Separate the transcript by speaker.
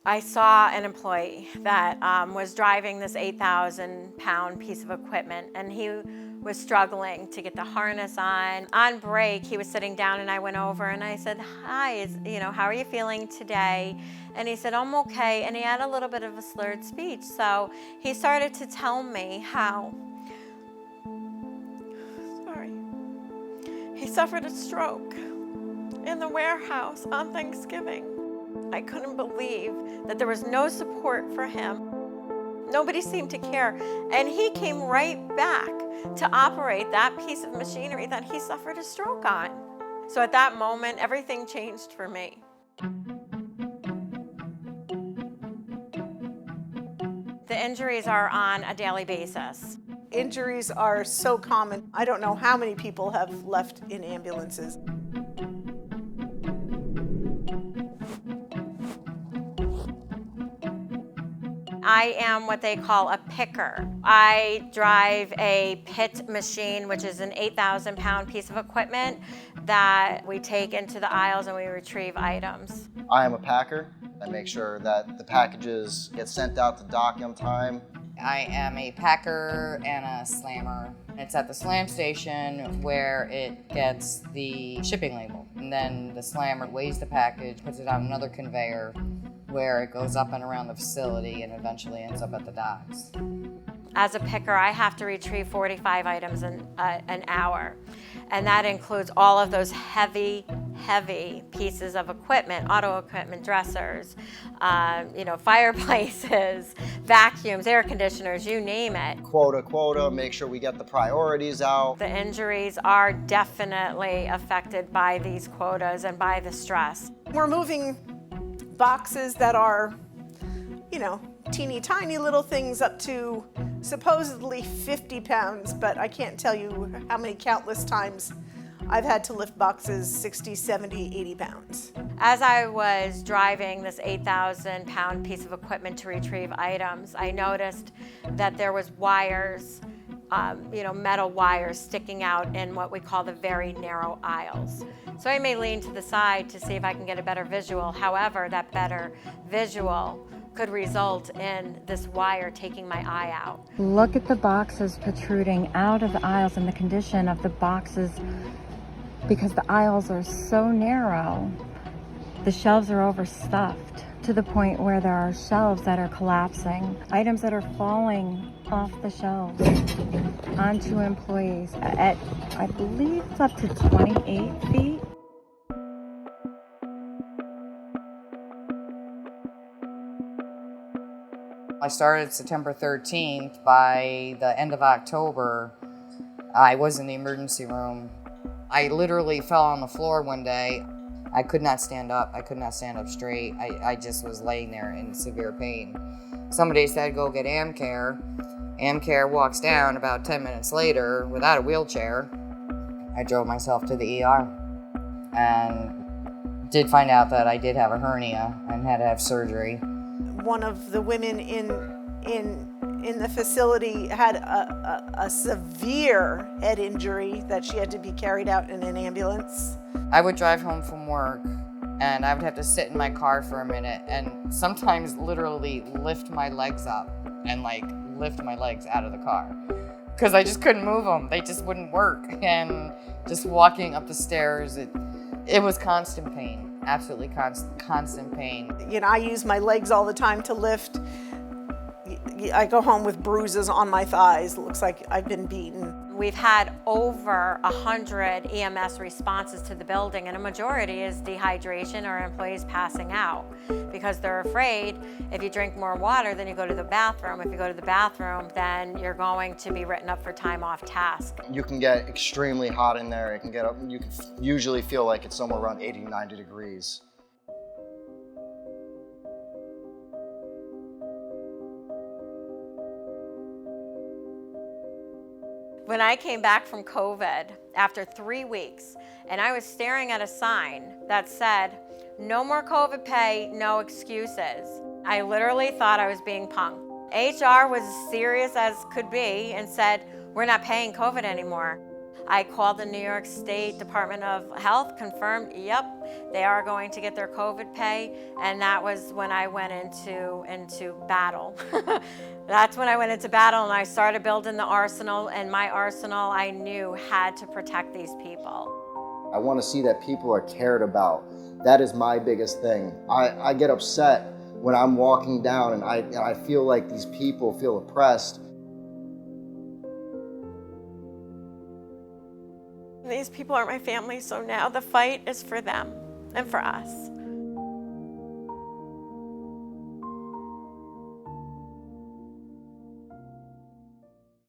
Speaker 1: I saw an employee that was driving this 8,000-pound piece of equipment, and he was struggling to get the harness on. On break, he was sitting down, and I went over and I said, "Hi, how are you feeling today?" And he said, "I'm okay." And he had a little bit of a slurred speech. So he started to tell me how, he suffered a stroke in the warehouse on Thanksgiving. I couldn't believe that there was no support for him. Nobody seemed to care. And he came right back to operate that piece of machinery that he suffered a stroke on. So at that moment, everything changed for me. The injuries are on a daily basis.
Speaker 2: Injuries are so common. I don't know how many people have left in ambulances.
Speaker 1: I am what they call a picker. I drive a pit machine, which is an 8,000-pound piece of equipment that we take into the aisles and we retrieve items.
Speaker 3: I am a packer. I make sure that the packages get sent out to dock on time.
Speaker 4: I am a packer and a slammer. It's at the slam station where it gets the shipping label. And then the slammer weighs the package, puts it on another conveyor where it goes up and around the facility and eventually ends up at the docks.
Speaker 1: As a picker, I have to retrieve 45 items an hour. And that includes all of those heavy pieces of equipment, auto equipment, dressers, fireplaces, vacuums, air conditioners, you name it.
Speaker 3: Quota, make sure we get the priorities out.
Speaker 1: The injuries are definitely affected by these quotas and by the stress.
Speaker 2: We're moving boxes that are, teeny tiny little things up to supposedly 50 pounds, but I can't tell you how many countless times I've had to lift boxes 60, 70, 80 pounds.
Speaker 1: As I was driving this 8,000-pound piece of equipment to retrieve items, I noticed that there was wires, metal wires sticking out in what we call the very narrow aisles. So I may lean to the side to see if I can get a better visual. However, that better visual could result in this wire taking my eye out.
Speaker 5: Look at the boxes protruding out of the aisles and the condition of the boxes, because the aisles are so narrow. The shelves are overstuffed to the point where there are shelves that are collapsing, items that are falling off the shelves onto employees at, I believe it's up to 28 feet.
Speaker 4: I started September 13th. By the end of October, I was in the emergency room. I literally fell on the floor one day. I could not stand up. I could not stand up straight. I just was laying there in severe pain. Somebody said, "Go get Amcare." Amcare walks down about 10 minutes later without a wheelchair. I drove myself to the ER and did find out that I did have a hernia and had to have surgery.
Speaker 2: One of the women in the facility had a severe head injury that she had to be carried out in an ambulance.
Speaker 4: I would drive home from work and I would have to sit in my car for a minute and sometimes literally lift my legs up and lift my legs out of the car because I just couldn't move them. They just wouldn't work. And just walking up the stairs, it was constant pain. Absolutely constant pain.
Speaker 2: I use my legs all the time to lift. I go home with bruises on my thighs. It looks like I've been beaten.
Speaker 1: We've had over 100 EMS responses to the building, and a majority is dehydration or employees passing out because they're afraid if you drink more water, then you go to the bathroom. If you go to the bathroom, then you're going to be written up for time off task.
Speaker 3: You can get extremely hot in there. You can usually feel like it's somewhere around 80, 90 degrees.
Speaker 1: When I came back from COVID after 3 weeks, and I was staring at a sign that said, "No more COVID pay, no excuses," I literally thought I was being punked. HR was as serious as could be and said, "We're not paying COVID anymore." I called the New York State Department of Health, confirmed, yep, they are going to get their COVID pay, and that was when I went into battle. That's when I went into battle, and I started building the arsenal, and my arsenal I knew had to protect these people.
Speaker 3: I want to see that people are cared about. That is my biggest thing. I get upset when I'm walking down and I feel like these people feel oppressed.
Speaker 1: These people are my family, so now the fight is for them and for us.